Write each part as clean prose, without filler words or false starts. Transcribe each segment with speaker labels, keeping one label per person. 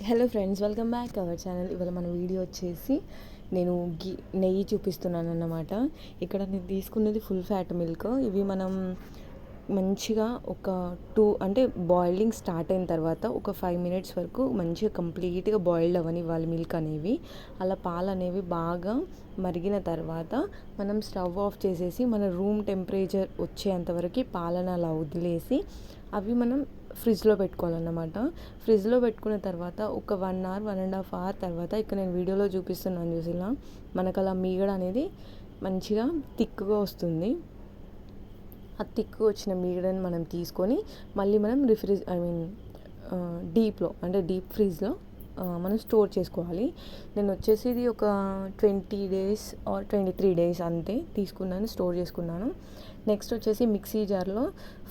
Speaker 1: Hello friends, welcome back our channel. ఇవాళ మన video వచ్చేసి నేను నెయ్యి చూపిస్తున్నాను అన్నమాట. ఇక్కడ నేను తీసుకున్నది ఫుల్ ఫ్యాట్ మిల్క్. ఇవి మనం మంచిగా ఒక అంటే బాయిలింగ్ స్టార్ట్ అయిన తర్వాత ఒక 5 మినిట్స్ వరకు మంచిగా కంప్లీట్గా బాయిల్డ్ అవ్వనివ్వాలి మిల్క్ అనేవి. అలా పాలు అనేవి బాగా మరిగిన తర్వాత మనం స్టవ్ ఆఫ్ చేసేసి మన రూమ్ టెంపరేచర్ వచ్చేంతవరకు పాలను అలా వదిలేసి అవి మనం ఫ్రిడ్జ్లో పెట్టుకోవాలన్నమాట. ఫ్రిడ్జ్లో పెట్టుకున్న తర్వాత ఒక 1 అవర్ 1.5 అవర్ తర్వాత ఇక్కడ నేను వీడియోలో చూపిస్తున్నాను చూసిలా మనకు అలా మీగడ అనేది మంచిగా థిక్గా వస్తుంది. ఆ థిక్గా వచ్చిన మీగడని మనం తీసుకొని మళ్ళీ మనం డీప్ ఫ్రీజ్లో మనం స్టోర్ చేసుకోవాలి. నేను వచ్చేసి ఇది ఒక 20 days ఆర్ 23 days అంతే తీసుకున్నాను, స్టోర్ చేసుకున్నాను. నెక్స్ట్ వచ్చేసి మిక్సీ జార్లో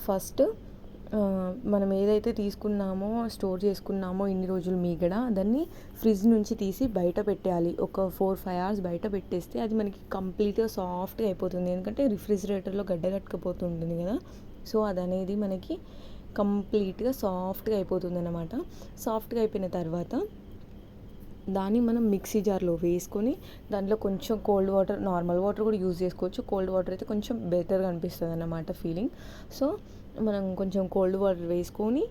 Speaker 1: ఫస్ట్ మనం ఏదైతే తీసుకున్నామో స్టోర్ చేసుకున్నామో ఇన్ని రోజులు మీగడ దాన్ని ఫ్రిడ్జ్ నుంచి తీసి బయట పెట్టేయాలి. ఒక 4-5 hours బయట పెట్టేస్తే అది మనకి కంప్లీట్గా సాఫ్ట్గా అయిపోతుంది. ఎందుకంటే రిఫ్రిజిరేటర్లో గడ్డగట్టుకుపోతుంటుంది కదా, సో అది అనేది మనకి కంప్లీట్గా సాఫ్ట్గా అయిపోతుంది అన్నమాట. సాఫ్ట్గా అయిపోయిన తర్వాత దాన్ని మనం మిక్సీ జార్లో వేసుకొని దాంట్లో కొంచెం కోల్డ్ వాటర్, నార్మల్ వాటర్ కూడా యూజ్ చేసుకోవచ్చు. కోల్డ్ వాటర్ అయితే కొంచెం బెటర్గా అనిపిస్తుంది అన్నమాట ఫీలింగ్. సో మనం కొంచెం కోల్డ్ వాటర్ వేసుకొని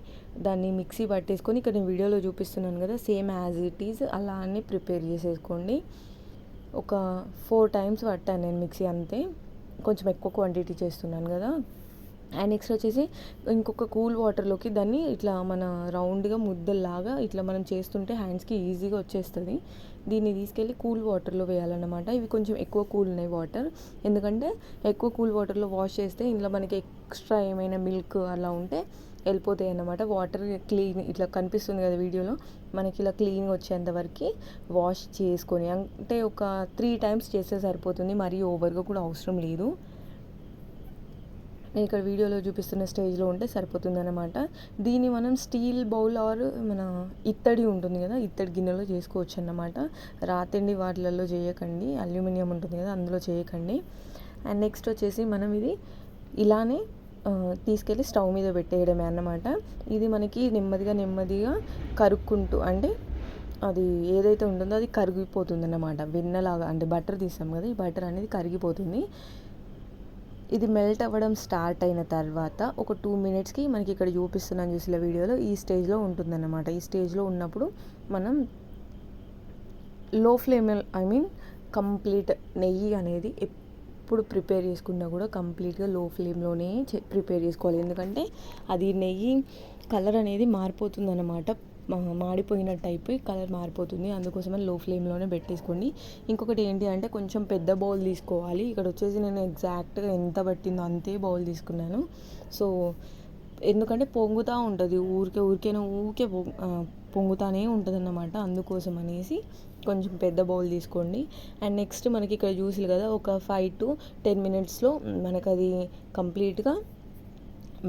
Speaker 1: దాన్ని మిక్సీ పట్టేసుకొని ఇక్కడ నేను వీడియోలో చూపిస్తున్నాను కదా, సేమ్ యాజ్ ఇట్ ఈజ్ అలానే ప్రిపేర్ చేసేసుకోండి. ఒక 4 times పట్టాను నేను మిక్సీ, అంతే. కొంచెం ఎక్కువ క్వాంటిటీ చేస్తున్నాను కదా. అండ్ నెక్స్ట్ వచ్చేసి ఇంకొక కూల్ వాటర్లోకి దాన్ని ఇట్లా మన రౌండ్గా ముద్దల్లాగా ఇట్లా మనం చేస్తుంటే హ్యాండ్స్కి ఈజీగా వచ్చేస్తుంది. దీన్ని తీసుకెళ్ళి కూల్ వాటర్లో వేయాలన్నమాట. ఇవి కొంచెం ఎక్కువ కూల్ ఉన్నాయి వాటర్, ఎందుకంటే ఎక్కువ కూల్ వాటర్లో వాష్ చేస్తే ఇందులో మనకి ఎక్స్ట్రా ఏమైనా మిల్క్ అలా ఉంటే వెళ్ళిపోతాయి అన్నమాట. వాటర్ క్లీన్ ఇట్లా కనిపిస్తుంది కదా వీడియోలో, మనకి ఇలా క్లీన్గా వచ్చేంతవరకు వాష్ చేసుకొని, అంటే ఒక 3 times చేస్తే సరిపోతుంది, మరీ ఓవర్గా కూడా అవసరం లేదు. నేను ఇక్కడ వీడియోలో చూపిస్తున్న స్టేజ్లో ఉంటే సరిపోతుంది అనమాట. దీన్ని మనం స్టీల్ బౌల్ ఆర్ మన ఇత్తడి ఉంటుంది కదా, ఇత్తడి గిన్నెలో చేసుకోవచ్చు అన్నమాట. రాతండి వాటిలలో చేయకండి, అల్యూమినియం ఉంటుంది కదా అందులో చేయకండి. అండ్ నెక్స్ట్ వచ్చేసి మనం ఇది ఇలానే తీసుకెళ్ళి స్టవ్ మీద పెట్టేయడమే అన్నమాట. ఇది మనకి నెమ్మదిగా కరుక్కుంటూ, అంటే అది ఏదైతే ఉంటుందో అది కరిగిపోతుంది అన్నమాట. వెన్నలాగా, అంటే బటర్ తీసాం కదా, ఈ బటర్ అనేది కరిగిపోతుంది. ఇది మెల్ట్ అవ్వడం స్టార్ట్ అయిన తర్వాత ఒక 2 minutesకి మనకి ఇక్కడ చూపిస్తున్నాను చూసిన వీడియోలో ఈ స్టేజ్లో ఉంటుందన్నమాట. ఈ స్టేజ్లో ఉన్నప్పుడు మనం లో ఫ్లేమ్, కంప్లీట్ నెయ్యి అనేది ఎప్పుడు ప్రిపేర్ చేసుకున్నా కూడా కంప్లీట్గా లో ఫ్లేమ్లోనే ప్రిపేర్ చేసుకోవాలి. ఎందుకంటే అది నెయ్యి కలర్ అనేది మారిపోతుంది అన్నమాట, మాడిపోయినట్టు అయిపోయి కలర్ మారిపోతుంది. అందుకోసమని లో ఫ్లేమ్లోనే పెట్టేసుకోండి. ఇంకొకటి ఏంటి అంటే కొంచెం పెద్ద బౌల్ తీసుకోవాలి. ఇక్కడ వచ్చేసి నేను ఎగ్జాక్ట్గా ఎంత పట్టిందో అంతే బౌల్ తీసుకున్నాను. సో ఎందుకంటే పొంగుతూ ఉంటుంది, ఊరికే పొంగుతానే ఉంటుంది అన్నమాట. అందుకోసం అనేసి కొంచెం పెద్ద బౌల్ తీసుకోండి. అండ్ నెక్స్ట్ మనకి ఇక్కడ చూసి కదా ఒక 5 to 10 minutesలో మనకు అది కంప్లీట్గా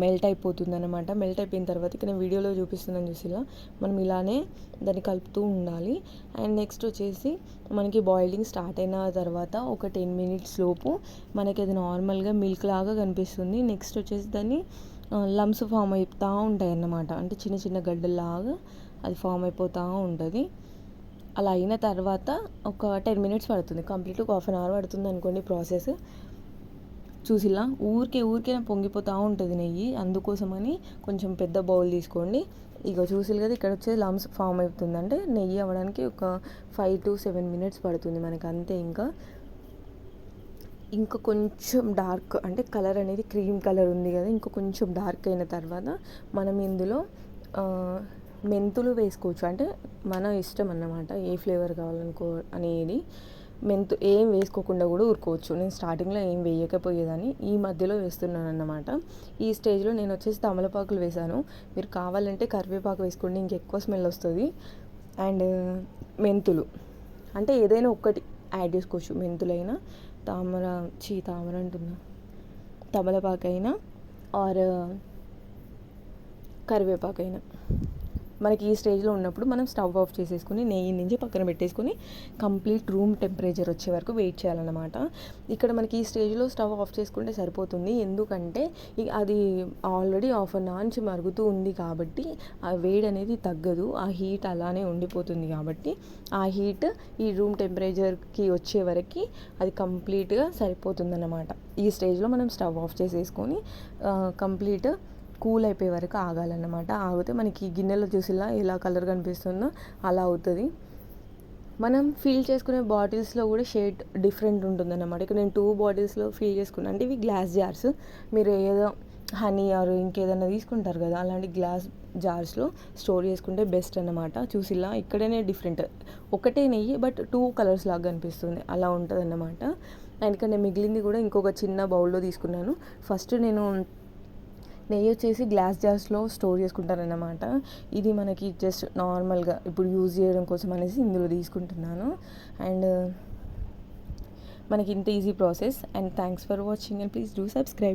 Speaker 1: మెల్ట్ అయిపోతుంది అనమాట. మెల్ట్ అయిపోయిన తర్వాత ఇక్కడ నేను వీడియోలో చూపిస్తున్నాను చూసిలా మనం ఇలానే దాన్ని కలుపుతూ ఉండాలి. అండ్ నెక్స్ట్ వచ్చేసి మనకి బాయిలింగ్ స్టార్ట్ అయిన తర్వాత ఒక 10 minutes లోపు మనకి అది నార్మల్గా మిల్క్ లాగా కనిపిస్తుంది. నెక్స్ట్ వచ్చేసి దాన్ని లమ్స్ ఫామ్ అయిపోతూ ఉంటాయి అన్నమాట, అంటే చిన్న చిన్న గడ్డల్లాగా అది ఫామ్ అయిపోతూ ఉంటుంది. అలా అయిన తర్వాత ఒక 10 minutes పడుతుంది, కంప్లీట్ ఒక 1/2 hour పడుతుంది అనుకోండి ప్రాసెస్. చూసిలా ఊరికే పొంగిపోతూ ఉంటుంది నెయ్యి, అందుకోసమని కొంచెం పెద్ద బౌల్ తీసుకోండి. ఇక చూసిలు కదా ఇక్కడ వచ్చేది లమ్స్ ఫామ్ అవుతుంది, అంటే నెయ్యి అవ్వడానికి ఒక 5 to 7 minutes పడుతుంది మనకి, అంతే. ఇంకా కొంచెం డార్క్, అంటే కలర్ అనేది క్రీమ్ కలర్ ఉంది కదా, ఇంకా కొంచెం డార్క్ అయిన తర్వాత మనం ఇందులో మెంతులు వేసుకోవచ్చు. అంటే మన ఇష్టం అన్నమాట, ఏ ఫ్లేవర్ అనేది. ఏం వేసుకోకుండా కూడా ఊరుకోవచ్చు. నేను స్టార్టింగ్లో ఏం వేయకపోయేదాన్ని, ఈ మధ్యలో వేస్తున్నాను అన్నమాట. ఈ స్టేజ్లో నేను వచ్చేసి తమలపాకులు వేసాను. మీరు కావాలంటే కరివేపాకు వేసుకోండి, ఇంకెక్కువ స్మెల్ వస్తుంది. అండ్ మెంతులు, అంటే ఏదైనా ఒక్కటి యాడ్ చేసుకోవచ్చు. మెంతులైనా, తామర అంటున్నా, తమలపాకైనా ఆర్ కరివేపాకైనా. మనకి ఈ స్టేజ్లో ఉన్నప్పుడు మనం స్టవ్ ఆఫ్ చేసేసుకుని నెయ్యి నుంచి పక్కన పెట్టేసుకొని కంప్లీట్ రూమ్ టెంపరేచర్ వచ్చే వరకు వెయిట్ చేయాలన్నమాట. ఇక్కడ మనకి ఈ స్టేజ్లో స్టవ్ ఆఫ్ చేసుకుంటే సరిపోతుంది. ఎందుకంటే అది ఆల్రెడీ హాఫ్ అన్ అవర్ నుంచి మరుగుతూ ఉంది కాబట్టి ఆ వేడి అనేది తగ్గదు, ఆ హీట్ అలానే ఉండిపోతుంది. కాబట్టి ఆ హీట్ ఈ రూమ్ టెంపరేచర్కి వచ్చే వరకు అది కంప్లీట్గా సరిపోతుందన్నమాట. ఈ స్టేజ్లో మనం స్టవ్ ఆఫ్ చేసేసుకొని కంప్లీట్ కూల్ అయిపోయే వరకు ఆగాలన్నమాట. ఆగితే మనకి గిన్నెలో చూసిలా ఎలా కలర్ కనిపిస్తుందో అలా అవుతుంది. మనం ఫిల్ చేసుకునే బాటిల్స్లో కూడా షేడ్ డిఫరెంట్ ఉంటుందన్నమాట. ఇక్కడ నేను 2 బాటిల్స్లో ఫిల్ చేసుకున్నాను. అంటే ఇవి గ్లాస్ జార్స్. మీరు ఏదో హనీ ఆర్ ఇంకేదైనా తీసుకుంటారు కదా, అలాంటి గ్లాస్ జార్స్లో స్టోర్ చేసుకుంటే బెస్ట్ అన్నమాట. చూసిలా ఇక్కడనే డిఫరెంట్, ఒకటే నెయ్యి బట్ 2 కలర్స్ లాగా కనిపిస్తుంది, అలా ఉంటుంది అన్నమాట. అండ్ ఇక్కడ నేను మిగిలింది కూడా ఇంకొక చిన్న బౌల్లో తీసుకున్నాను. ఫస్ట్ నేను నెయ్యి వచ్చేసి గ్లాస్ జార్స్లో స్టోర్ చేసుకుంటానన్నమాట. ఇది మనకి జస్ట్ నార్మల్గా ఇప్పుడు యూజ్ చేయడం కోసం అనేసి ఇందులో తీసుకుంటున్నాను. అండ్ మనకి ఇంత easy process. And thanks for watching and please do subscribe.